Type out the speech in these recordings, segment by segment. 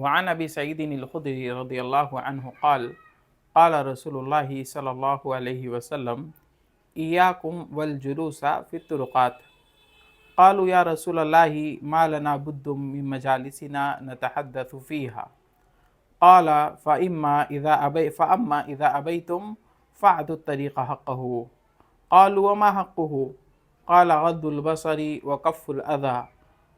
وعن ابی سعید الخدری رضی اللہ عنہ قال قال رسول اللہ صلی اللہ علیہ وسلم ایاکم والجلوس فی الطرقات قالوا یا رسول اللہ ما لنا بد من مجالسنا نتحدث فیہا قال فأما اذا ابیتم فاعطوا الطریق حقه قالوا وما حقه قال غض البصر وکف الاذى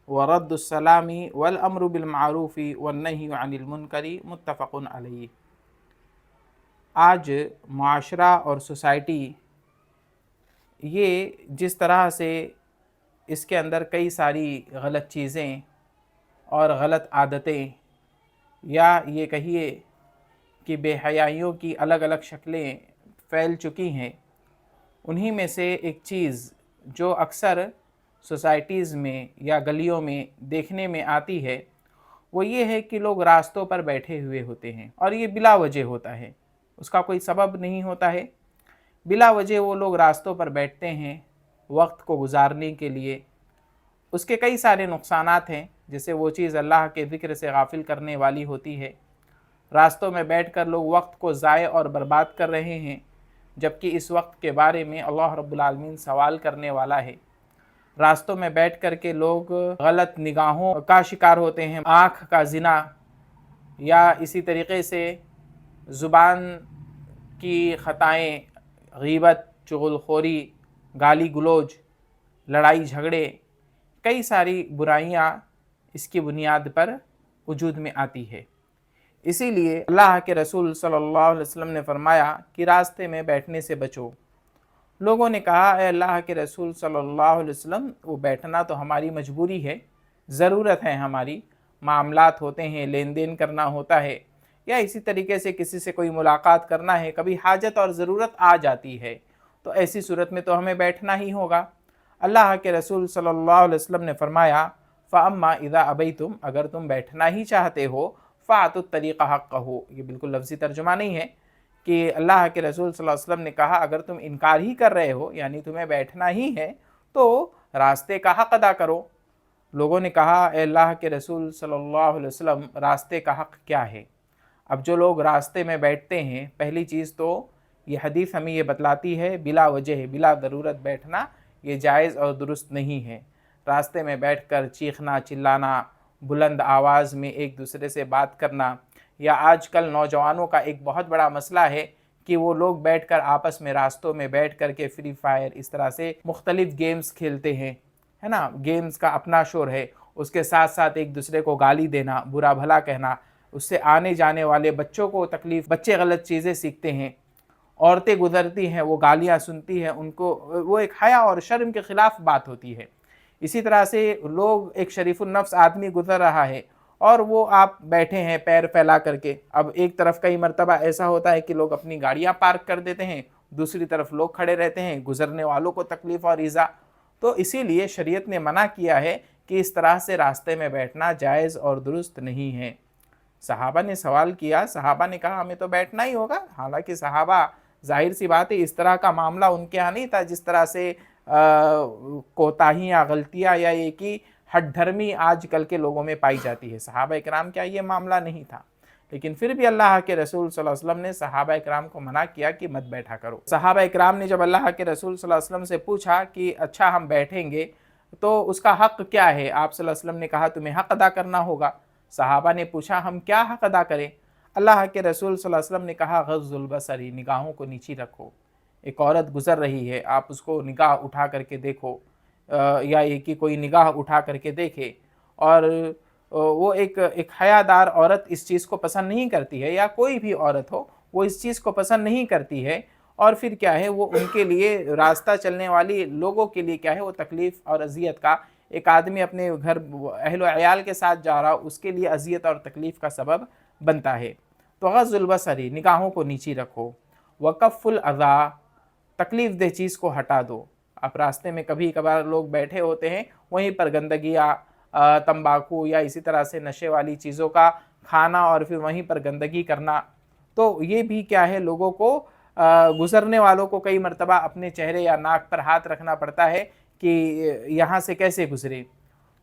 ورد السلام والامر بالمعروف والنہی عن المنکر متفق علیہ۔ آج معاشرہ اور سوسائٹی یہ جس طرح سے اس کے اندر کئی ساری غلط چیزیں اور غلط عادتیں یا یہ کہیے کہ بے حیائیوں کی الگ الگ شکلیں پھیل چکی ہیں، انہی میں سے ایک چیز جو اکثر سوسائٹیز میں یا گلیوں میں دیکھنے میں آتی ہے وہ یہ ہے کہ لوگ راستوں پر بیٹھے ہوئے ہوتے ہیں، اور یہ بلا وجہ ہوتا ہے، اس کا کوئی سبب نہیں ہوتا ہے، بلا وجہ وہ لوگ راستوں پر بیٹھتے ہیں وقت کو گزارنے کے لیے۔ اس کے کئی سارے نقصانات ہیں، جیسے وہ چیز اللہ کے ذکر سے غافل کرنے والی ہوتی ہے۔ راستوں میں بیٹھ کر لوگ وقت کو ضائع اور برباد کر رہے ہیں، جبکہ اس وقت کے بارے میں اللہ رب العالمین سوال کرنے والا ہے۔ راستوں میں بیٹھ کر کے لوگ غلط نگاہوں کا شکار ہوتے ہیں، آنکھ کا زنا، یا اسی طریقے سے زبان کی خطائیں، غیبت، چغل خوری، گالی گلوچ، لڑائی جھگڑے، کئی ساری برائیاں اس کی بنیاد پر وجود میں آتی ہے۔ اسی لیے اللہ کے رسول صلی اللہ علیہ وسلم نے فرمایا کہ راستے میں بیٹھنے سے بچو۔ لوگوں نے کہا اے اللہ کے رسول صلی اللہ علیہ وسلم، وہ بیٹھنا تو ہماری مجبوری ہے، ضرورت ہے، ہماری معاملات ہوتے ہیں، لین دین کرنا ہوتا ہے، یا اسی طریقے سے کسی سے کوئی ملاقات کرنا ہے، کبھی حاجت اور ضرورت آ جاتی ہے، تو ایسی صورت میں تو ہمیں بیٹھنا ہی ہوگا۔ اللہ کے رسول صلی اللہ علیہ وسلم نے فرمایا فَأَمَّا إِذَا أَبَيْتُمْ، اگر تم بیٹھنا ہی چاہتے ہو فَأَعْطُوا الطَّرِيقَ حَقَّهُ، یہ بالکل لفظی ترجمہ نہیں ہے کہ اللہ کے رسول صلی اللہ علیہ وسلم نے کہا اگر تم انکار ہی کر رہے ہو، یعنی تمہیں بیٹھنا ہی ہے، تو راستے کا حق ادا کرو۔ لوگوں نے کہا اے اللہ کے رسول صلی اللہ علیہ وسلم، راستے کا حق کیا ہے؟ اب جو لوگ راستے میں بیٹھتے ہیں، پہلی چیز تو یہ حدیث ہمیں یہ بتلاتی ہے بلا وجہ، بلا ضرورت بیٹھنا یہ جائز اور درست نہیں ہے۔ راستے میں بیٹھ کر چیخنا، چلانا، بلند آواز میں ایک دوسرے سے بات کرنا، یا آج کل نوجوانوں کا ایک بہت بڑا مسئلہ ہے کہ وہ لوگ بیٹھ کر آپس میں راستوں میں بیٹھ کر کے فری فائر اس طرح سے مختلف گیمز کھیلتے ہیں، ہے نا، گیمز کا اپنا شور ہے، اس کے ساتھ ساتھ ایک دوسرے کو گالی دینا، برا بھلا کہنا، اس سے آنے جانے والے بچوں کو تکلیف، بچے غلط چیزیں سیکھتے ہیں، عورتیں گزرتی ہیں وہ گالیاں سنتی ہیں، ان کو وہ ایک حیا اور شرم کے خلاف بات ہوتی ہے۔ اسی طرح سے لوگ، ایک شریف النفس آدمی گزر رہا ہے اور وہ آپ بیٹھے ہیں پیر پھیلا کر کے۔ اب ایک طرف کئی مرتبہ ایسا ہوتا ہے کہ لوگ اپنی گاڑیاں پارک کر دیتے ہیں، دوسری طرف لوگ کھڑے رہتے ہیں، گزرنے والوں کو تکلیف اور ایذا۔ تو اسی لیے شریعت نے منع کیا ہے کہ اس طرح سے راستے میں بیٹھنا جائز اور درست نہیں ہے۔ صحابہ نے سوال کیا، صحابہ نے کہا ہمیں تو بیٹھنا ہی ہوگا، حالانکہ صحابہ ظاہر سی بات ہے اس طرح کا معاملہ ان کے ہاں نہیں تھا جس طرح سے کوتاہیاں، غلطیاں یا یہ کہ ہٹ دھرمی آج کل کے لوگوں میں پائی جاتی ہے۔ صحابہ اکرام کیا یہ معاملہ نہیں تھا، لیکن پھر بھی اللہ کے رسول صلی اللہ علیہ وسلم نے صحابہ اکرام کو منع کیا کہ مت بیٹھا کرو۔ صحابہ اکرام نے جب اللہ کے رسول صلی اللہ علیہ وسلم سے پوچھا کہ اچھا ہم بیٹھیں گے تو اس کا حق کیا ہے؟ آپ صلی اللہ علیہ وسلم نے کہا تمہیں حق ادا کرنا ہوگا۔ صحابہ نے پوچھا ہم کیا حق ادا کریں؟ اللہ کے رسول صلی اللہ علیہ وسلم نے کہا غض البصر، نگاہوں کو نیچی رکھو۔ ایک عورت گزر رہی ہے، آپ اس کو نگاہ اٹھا کر کے دیکھو، یا یہ کہ کوئی نگاہ اٹھا کر کے دیکھے، اور وہ ایک حیادار عورت اس چیز کو پسند نہیں کرتی ہے، یا کوئی بھی عورت ہو وہ اس چیز کو پسند نہیں کرتی ہے، اور پھر کیا ہے وہ ان کے لیے، راستہ چلنے والی لوگوں کے لیے کیا ہے وہ تکلیف اور اذیت کا، ایک آدمی اپنے گھر اہل و عیال کے ساتھ جا رہا اس کے لیے اذیت اور تکلیف کا سبب بنتا ہے۔ تو غض البصر، نگاہوں کو نیچی رکھو، وکف الاذی، تکلیف دہ چیز کو ہٹا دو۔ آپ راستے میں کبھی کبھار لوگ بیٹھے ہوتے ہیں، وہیں پر گندگی یا تمباکو یا اسی طرح سے نشے والی چیزوں کا کھانا اور پھر وہیں پر گندگی کرنا، تو یہ بھی کیا ہے لوگوں کو، گزرنے والوں کو کئی مرتبہ اپنے چہرے یا ناک پر ہاتھ رکھنا پڑتا ہے کہ یہاں سے کیسے گزرے۔